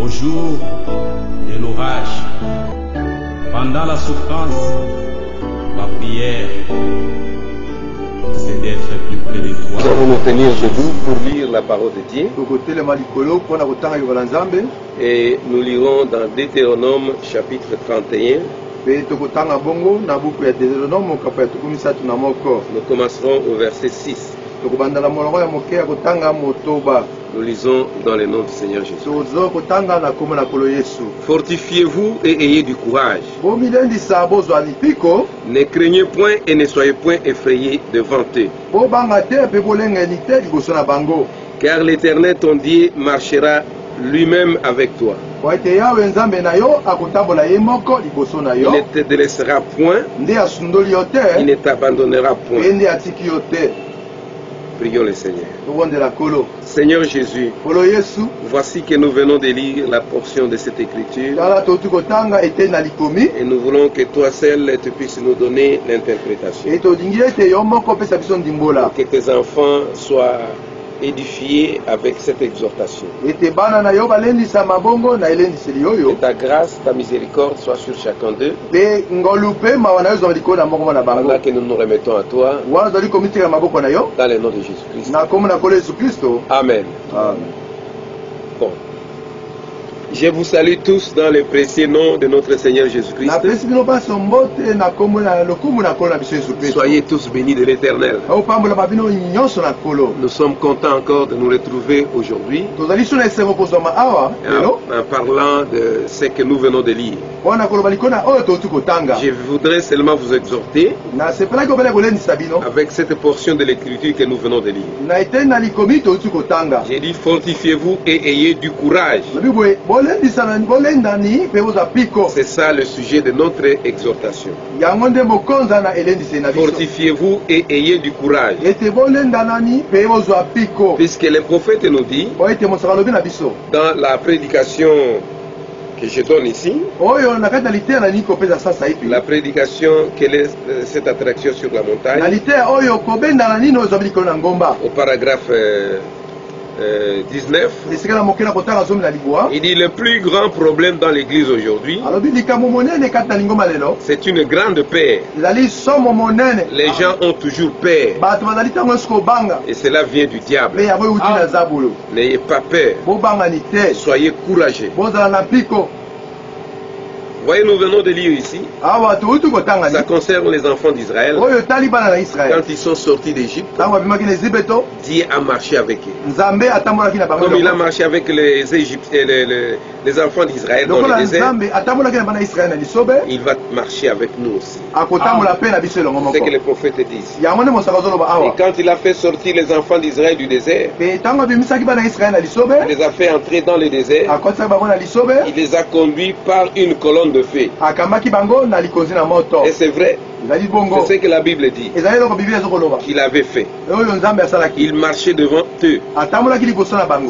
Au jour de l'orage, pendant la souffrance, ma prière, c'est d'être plus près de toi. Nous allons nous tenir debout pour lire la parole de Dieu. Et nous lirons dans Deutéronome chapitre 31. Nous commencerons au verset 6. Nous lisons dans le nom du Seigneur Jésus. Fortifiez-vous et ayez du courage. Ne craignez point et ne soyez point effrayés devant eux. Car l'Éternel ton Dieu marchera lui-même avec toi. Il ne te délaissera point, il ne t'abandonnera point. Prions le Seigneur. Seigneur Jésus, voici que nous venons de lire la portion de cette écriture. Et nous voulons que toi seul tu puisses nous donner l'interprétation. Que tes enfants soient édifiés avec cette exhortation. Que ta grâce, ta miséricorde soit sur chacun d'eux. Pendant que nous nous remettons à toi. Dans le nom de Jésus-Christ. Amen. Bon. Je vous salue tous dans le précieux nom de notre Seigneur Jésus-Christ. Soyez tous bénis de l'Éternel. Nous sommes contents encore de nous retrouver aujourd'hui en parlant de ce que nous venons de lire. Je voudrais seulement vous exhorter avec cette portion de l'écriture que nous venons de lire. J'ai dit fortifiez-vous et ayez du courage. C'est ça le sujet de notre exhortation. Fortifiez-vous et ayez du courage. Puisque le prophète nous dit dans la prédication que je donne ici, la prédication, quelle est cette attraction sur la montagne, au paragraphe 19, il dit le plus grand problème dans l'église aujourd'hui, c'est une grande peur. Les gens ont toujours peur et cela vient du diable. N'ayez pas peur, soyez courageux. Voyez, nous venons de lire ici, ça concerne les enfants d'Israël. Quand ils sont sortis d'Égypte, Dieu a marché avec eux. Comme il a marché avec les les enfants d'Israël dans le désert, il va marcher avec nous aussi. C'est ce que les prophètes disent. Et quand il a fait sortir les enfants d'Israël du désert, il les a fait entrer dans le désert, il les a conduits par une colonne de feu. Et c'est vrai. C'est ce que la Bible dit qu'il avait fait. Il marchait devant eux.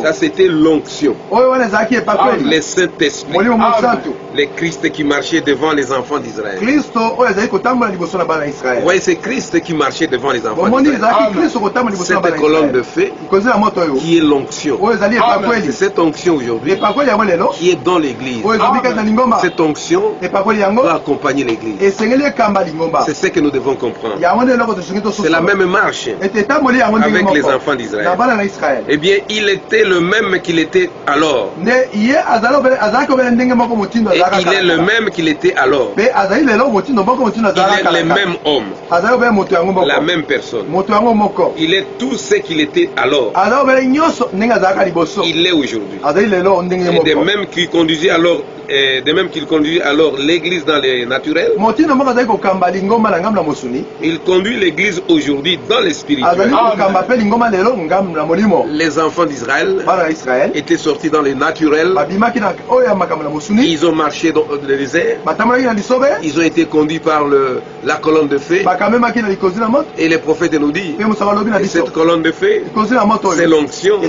Ça c'était l'onction. Le Saint-Esprit. Le Christ qui marchait devant les enfants d'Israël. Oui, c'est Christ qui marchait devant les enfants d'Israël. Cette colonne de feu qui est l'onction. C'est cette onction aujourd'hui qui est dans l'église. Cette onction doit accompagner l'église. C'est ce que nous devons comprendre. C'est la même marche avec les enfants d'Israël. Eh bien, il était le même qu'il était alors. Et il est le même qu'il était alors. Il est le même homme. La même personne. Il est tout ce qu'il était alors. Il est aujourd'hui. Et de même qu'il conduisait alors l'église dans les naturels, il conduit l'église aujourd'hui dans les spirituels. Les enfants d'Israël étaient sortis dans les naturels. Ils ont marché dans le désert. Ils ont été conduits par la colonne de feu. Et les prophètes nous disent, cette colonne de feu, c'est l'onction.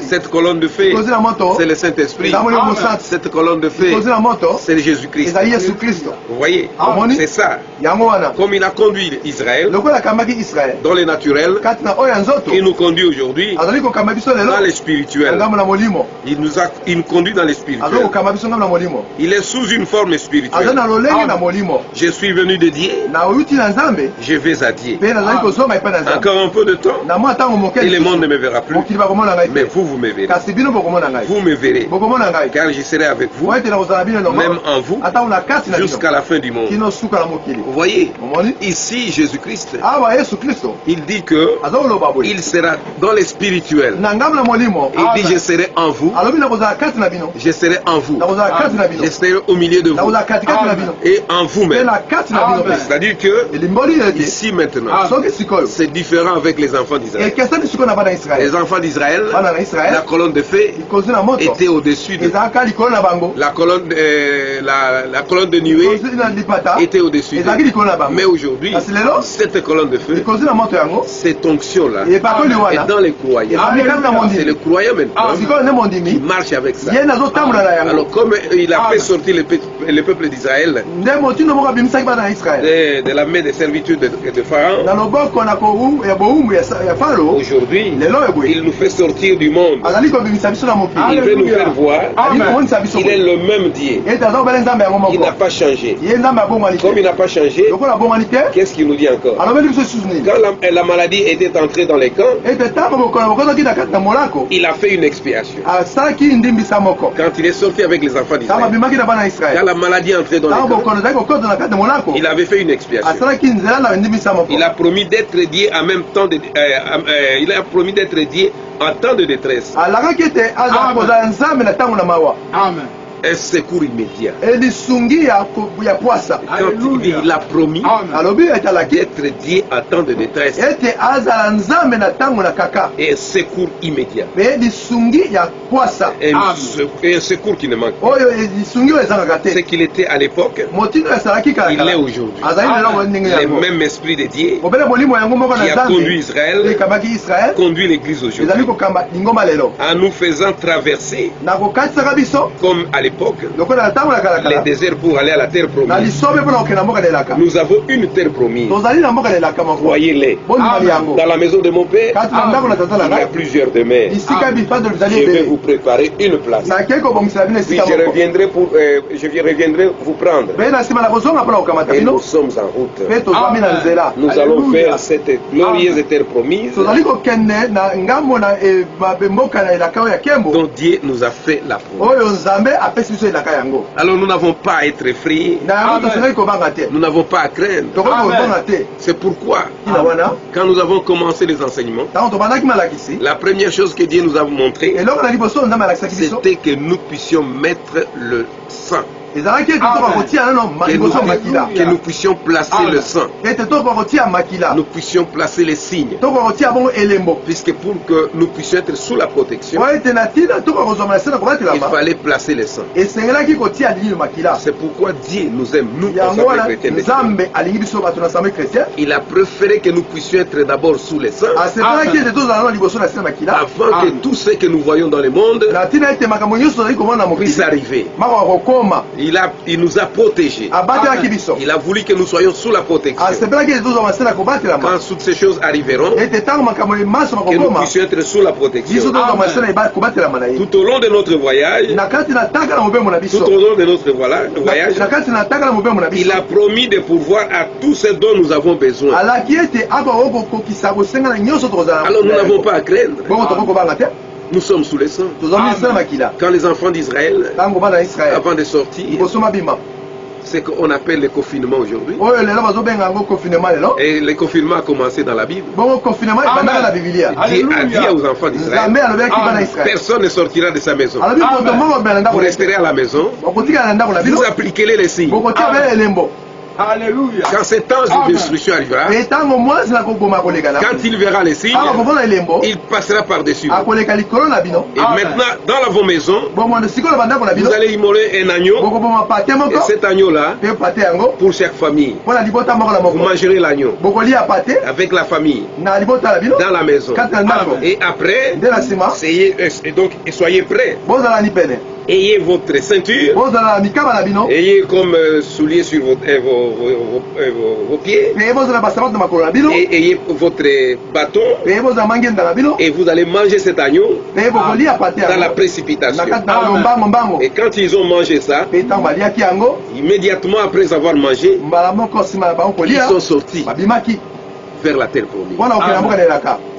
Cette colonne de feu, c'est le Saint-Esprit. Cette colonne de feu, c'est Jésus-Christ. Vous voyez, c'est ça. Comme il a conduit Israël dans les naturels, il nous conduit aujourd'hui dans les spirituels. Il nous conduit dans les spirituels. Il est sous une forme spirituelle. Je suis venu de Dieu, je vais à Dieu. Encore un peu de temps, et le monde ne me verra plus. Mais vous me verrez. Vous me verrez, car je serai avec vous, même en vous, jusqu'à la fin du monde. Vous voyez, ici Jésus-Christ, il dit que il sera dans les spirituels. Il dit, je serai en vous, je serai en vous, je serai au milieu de vous et en vous-même. C'est-à-dire que ici maintenant, c'est différent avec les enfants d'Israël. Les enfants d'Israël, la colonne de feu était au-dessus de la colonne de nuée était au-dessus de. Mais aujourd'hui, cette colonne de feu, cette onction-là, est dans les croyants. C'est le croyant maintenant qui marche avec ça. Alors comme il a fait sortir le peuple d'Israël de la main des servitudes de Pharaon, aujourd'hui il nous fait sortir du monde. Il veut nous faire voir qu'il est le même Dieu. Il n'a pas changé. Comme il n'a pas changé, qu'est-ce qu'il nous dit encore? Quand la maladie était entrée dans les camps, il a fait une expiation. Quand il est sorti avec les enfants d'Israël, quand la maladie est entrée dans les camps, il avait fait une expiation. Il a promis d'être Dieu en même temps il a promis d'être Dieu en temps de détresse. Amen. Un secours immédiat. Quand il a promis d'être Dieu en temps de détresse. Et un secours immédiat. Et un secours qui ne manque pas. C'est qu'il était à l'époque, il est aujourd'hui. Le même esprit de Dieu qui a conduit Israël, conduit l'Église aujourd'hui, en nous faisant traverser comme à l'époque les déserts pour aller à la terre promise. Nous avons une terre promise. Voyez-les. Dans la maison de mon père, il y a plusieurs demeures. Je vais vous préparer une place. Puis je reviendrai vous prendre. Et nous sommes en route. Nous allons faire cette glorieuse terre promise dont Dieu nous a fait la promesse. Alors nous n'avons pas à être effrayés. Nous n'avons pas à craindre. C'est pourquoi quand nous avons commencé les enseignements, la première chose que Dieu nous a montré, c'était que nous puissions mettre le sang. Que nous puissions placer le sang. Nous puissions placer les signes. Puisque pour que nous puissions être sous la protection, il fallait placer le sang. C'est pourquoi Dieu nous aime, nous, chrétiens. Il a préféré que nous puissions être d'abord sous le sang, avant que tout ce que nous voyons dans le monde puisse arriver. Il nous a protégés. Il a voulu que nous soyons sous la protection. Quand toutes ces choses arriveront, que nous puissions être sous la protection. Tout au long de notre voyage, il a promis de pourvoir à tout ce dont nous avons besoin. Alors nous n'avons pas à craindre. Nous sommes sous les sang. Quand les enfants d'Israël, avant de sortir, c'est qu'on appelle le confinement aujourd'hui. Et le confinement a commencé dans la Bible. Dieu a dit aux enfants d'Israël, personne ne sortira de sa maison. Vous resterez à la maison. Vous appliquez les signes. Alléluia. Quand cet ange de destruction arrivera, quand il verra les signes, il passera par-dessus. Et maintenant, dans vos maisons, vous allez immoler un agneau. Et cet agneau-là, pour chaque famille, vous mangerez l'agneau avec la famille dans la maison. Et après, soyez prêts. Ayez votre ceinture, ayez comme souliers sur vos pieds, et ayez votre bâton, et vous allez manger cet agneau dans la précipitation. Et quand ils ont mangé ça, immédiatement après avoir mangé, ils sont sortis vers la terre promise.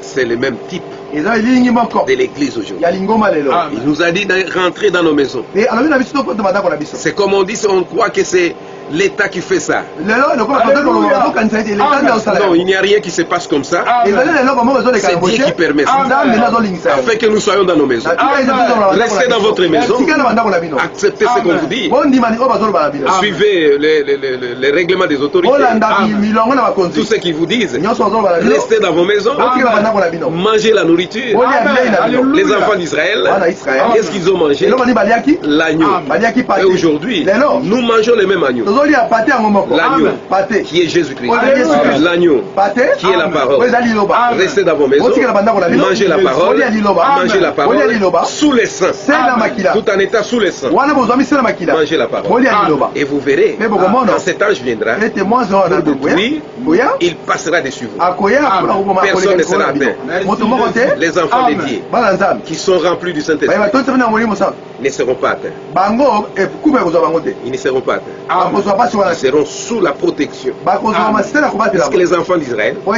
C'est le même type de l'église aujourd'hui. Il nous a dit de rentrer dans nos maisons. C'est comme on dit, on croit que c'est l'État qui fait ça. Non, il n'y a rien qui se passe comme ça. C'est Dieu qui permet ça. Afin que nous soyons dans nos maisons. Restez dans votre maison. Acceptez ce qu'on vous dit. Suivez les règlements des autorités. Tout ce qu'ils vous disent. Restez dans vos maisons. Mangez la nourriture. Les enfants d'Israël, qu'est-ce qu'ils ont mangé? L'agneau. Et aujourd'hui, nous mangeons le même agneau. L'agneau qui est Jésus-Christ. L'agneau qui est la parole. Restez dans vos maisons. Mangez la parole. Mangez la parole sous les seins. Tout en état sous les seins. Mangez la parole. Et vous verrez, quand cet ange viendra, puis il passera dessus vous. Personne ne sera atteint. Les enfants dédiés qui sont remplis du Saint-Esprit ne seront pas atteints. Ils ne seront pas atteints. Ils seront sous la protection. Parce que les enfants d'Israël, quand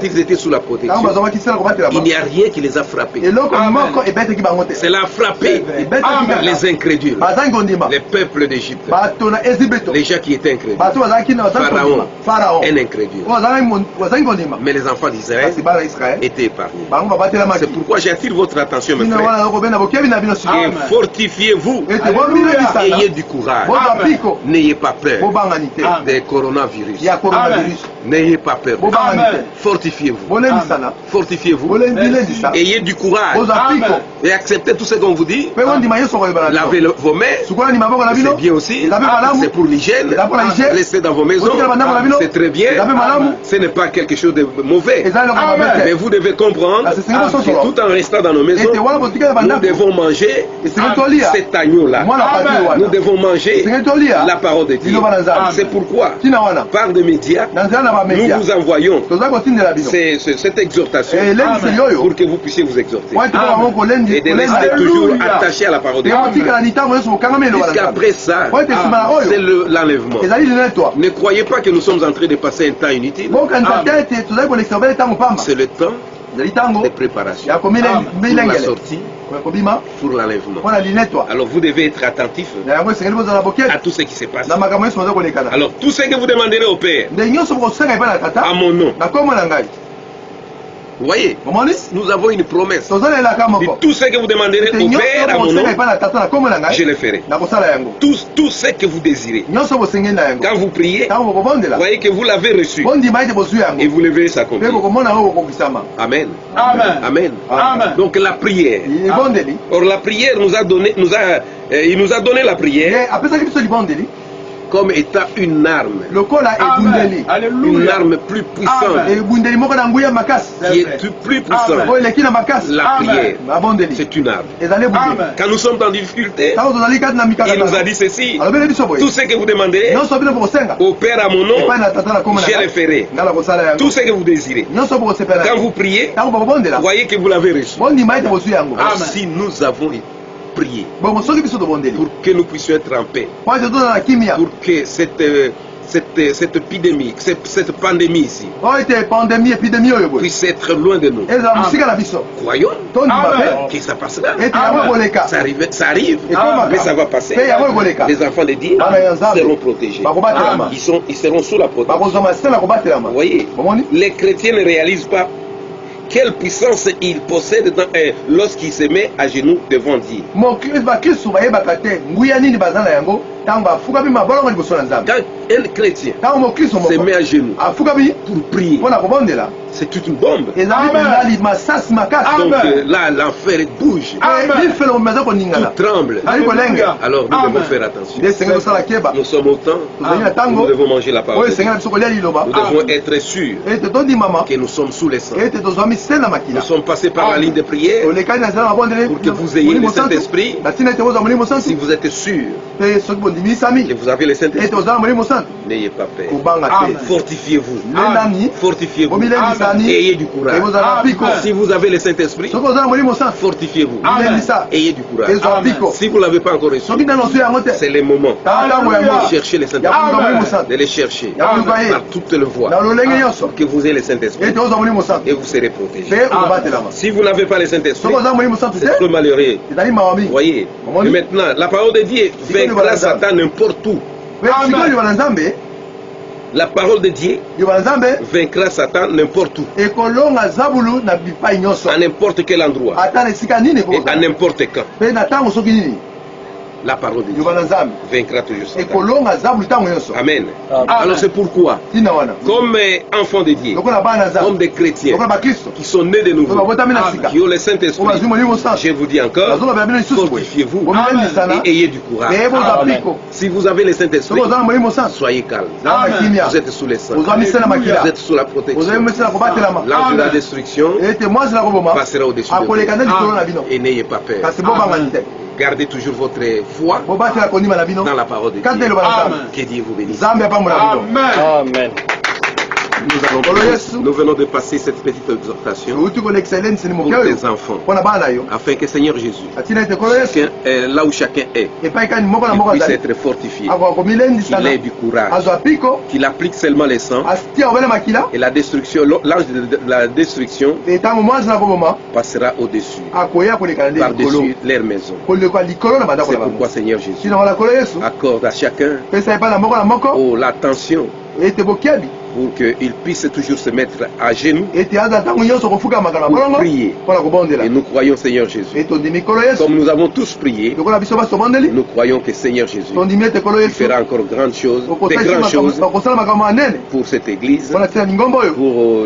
ils étaient sous la protection, il n'y a rien qui les a frappés. Cela a frappé les incrédules, les peuples d'Égypte, les gens qui étaient incrédules. Pharaon, un incrédule. Mais les enfants d'Israël étaient épargnés. C'est pourquoi j'attire votre attention, mes frères. Et fortifiez-vous. Ayez du courage. N'ayez pas peur des coronavirus. N'ayez pas peur. Fortifiez-vous. Fortifiez-vous. Ayez du courage. Et acceptez tout ce qu'on vous dit. Lavez vos mains. C'est bien aussi. C'est pour l'hygiène. Restez dans vos maisons. C'est très bien. Ce n'est pas quelque chose de mauvais. Mais vous devez comprendre que tout en restant dans nos maisons, nous devons manger cet agneau-là. Nous devons manger la parole de Dieu. C'est pourquoi, par des médias, nous vous envoyons cette exhortation pour que vous puissiez vous exhorter. Et de rester toujours attaché à la parole de Dieu. Jusqu'après ça, c'est l'enlèvement. Ne croyez pas que nous sommes en train de passer un temps inutile. C'est le temps de préparation pour la sortie, pour l'enlèvement. Alors vous devez être attentif à tout ce qui se passe. Alors tout ce que vous demanderez au Père à mon nom, vous voyez, nous avons une promesse. Et tout ce que vous demanderez au Père à mon nom, je le ferai. Tout ce que vous désirez. Quand vous priez, vous voyez que vous l'avez reçu. Et vous le verrez s'accomplir. Amen. Amen. Amen. Donc la prière. Or la prière il nous a donné la prière comme étant une arme. Une arme plus puissante. Qui est plus puissante. La prière, c'est une arme. Quand nous sommes en difficulté, il nous a dit ceci. Tout ce que vous demandez au Père à mon nom, je le ferai. Tout ce que vous désirez. Quand vous priez, voyez que vous l'avez reçu. Alors, si nous avons prier pour que nous puissions être en paix, pour que cette épidémie, cette pandémie ici puisse être loin de nous. Croyons que ça passera. Ça arrive, mais ça va passer. Les enfants de Dieu seront protégés. Ils seront sous la protection. Vous voyez, les chrétiens ne réalisent pas quelle puissance il possède lorsqu'il se met à genoux devant Dieu. Quand un chrétien se met à genoux pour prier, c'est une bombe. Donc là, l'enfer bouge. Tout tremble. Alors nous devons faire attention. Nous sommes au temps où nous devons manger la parole. Nous devons être sûrs que nous sommes sous les sangs. Nous sommes passés par la ligne de prière pour que vous ayez le Saint-Esprit. Si vous êtes sûr que vous avez le Saint-Esprit, n'ayez pas peur. Fortifiez-vous. Fortifiez-vous. Ayez du courage. Si vous avez le Saint-Esprit, fortifiez-vous. Ayez du courage. Si vous ne l'avez pas encore reçu, c'est le moment de chercher le Saint-Esprit, de les chercher par toutes les voies, que vous ayez le Saint-Esprit et vous serez protégés. Si vous n'avez pas le Saint-Esprit, c'est trop malheureux. Voyez. Et maintenant, la parole de Dieu vaincra Satan n'importe où. La parole de Dieu vaincra Satan n'importe où. À n'importe quel endroit. Et à n'importe quand. La parole de Dieu vaincra toujours Satan. Amen. Alors c'est pourquoi, comme enfants de Dieu, comme des chrétiens qui sont nés de nouveau, qui ont le Saint-Esprit, je vous dis encore, fortifiez-vous et ayez du courage. Si vous avez le Saint-Esprit, soyez calme. Vous êtes sous les sangs. Vous êtes sous la protection. L'ange de la destruction passera au-dessus de vous. Et n'ayez pas peur. Gardez toujours votre foi dans la parole de Dieu. Que Dieu vous bénisse. Amen. Nous venons de passer cette petite exhortation pour les enfants, afin que Seigneur Jésus, là où chacun est, il puisse être fortifié, qu'il ait du courage, qu'il applique seulement les sangs, et la destruction, l'ange de la destruction passera au-dessus, par-dessus leur maison. C'est pourquoi Seigneur Jésus accorde à chacun l'attention pour qu'il puisse toujours se mettre à genoux pour prier. Et nous croyons Seigneur Jésus. Comme nous avons tous prié, nous croyons que Seigneur Jésus fera encore de grandes choses pour cette église, pour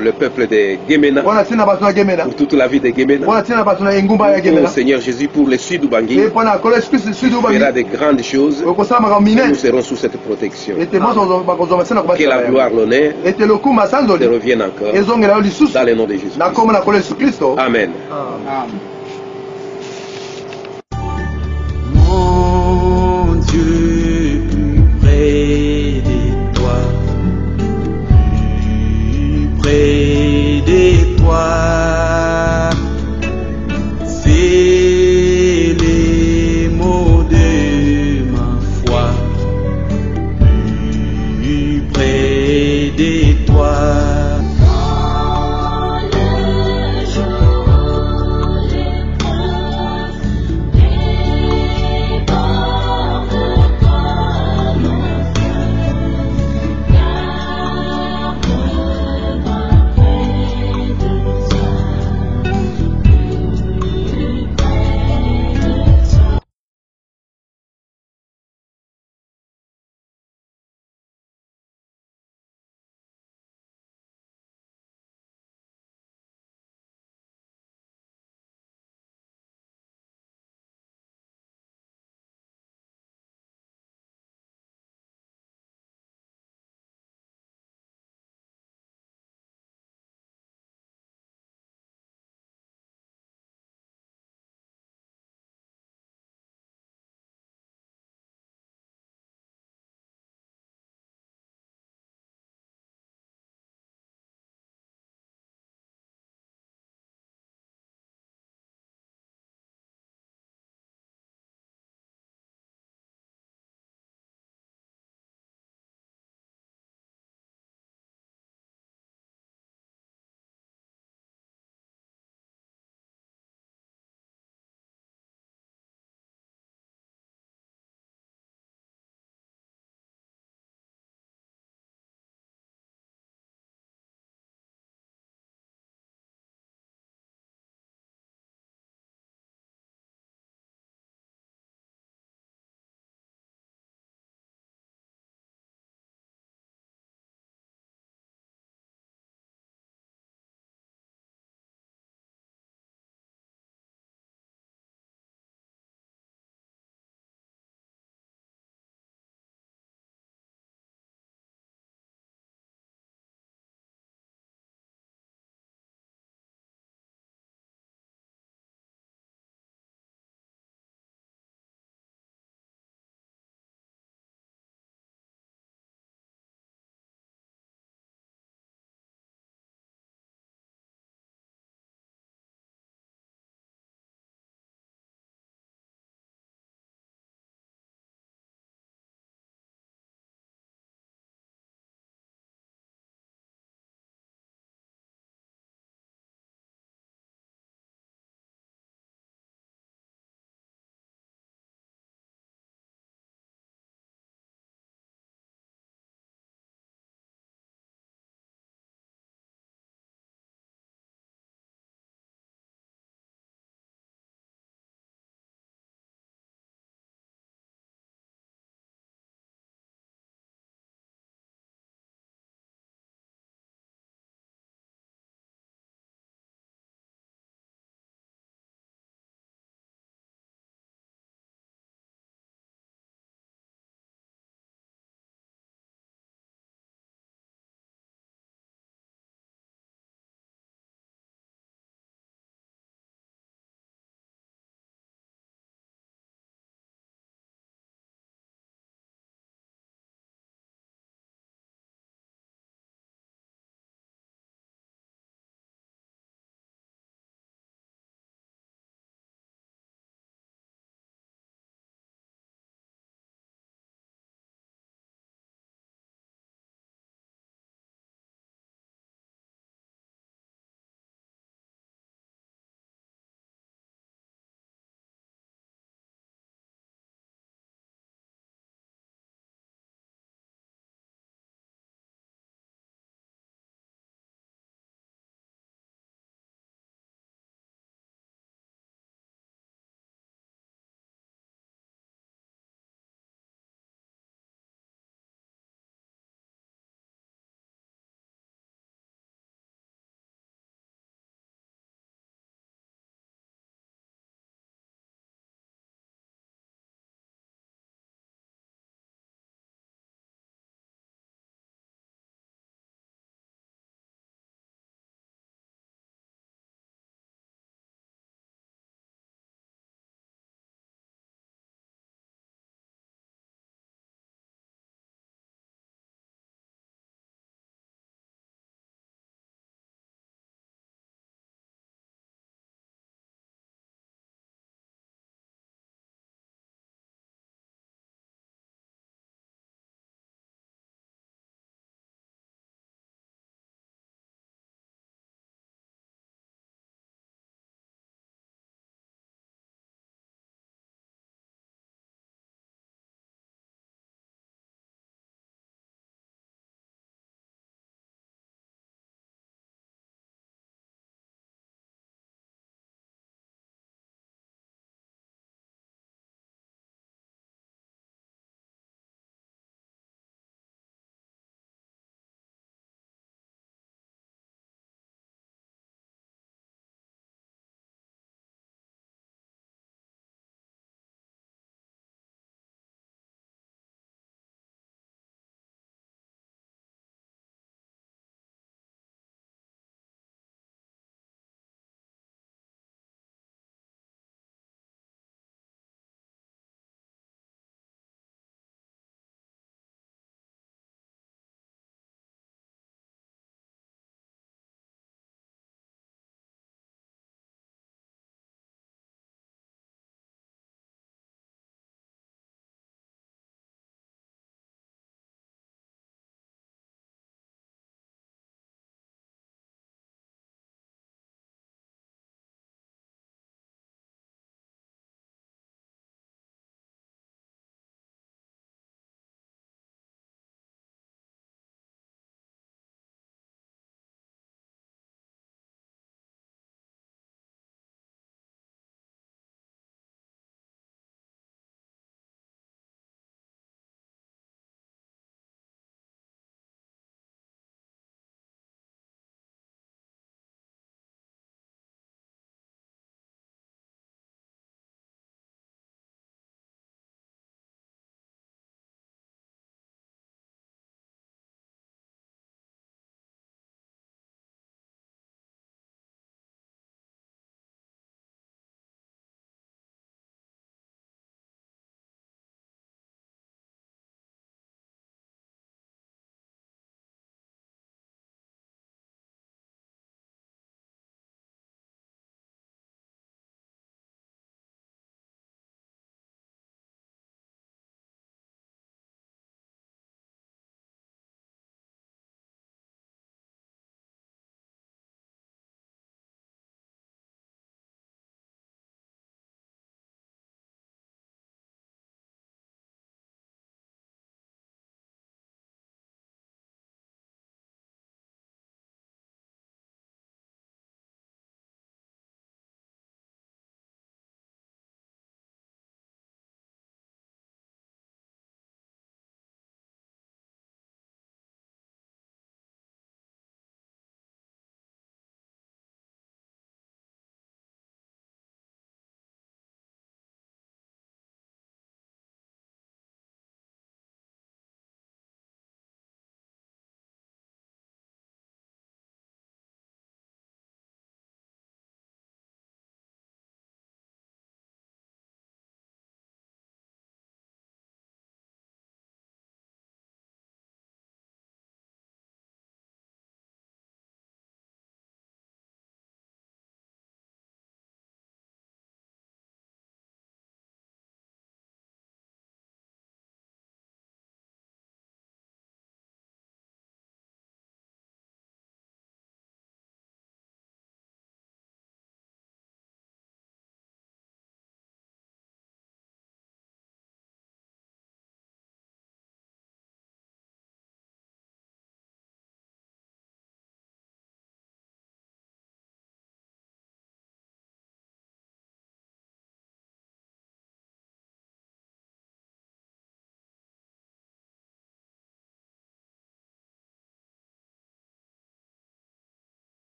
le peuple de Gemena, pour toute la vie de Gemena, pour Seigneur Jésus, pour le sud Bangui. Il fera de grandes choses et nous serons sous cette protection. Que la gloire, l'honneur te reviennent encore dans le nom de Jésus. Amen.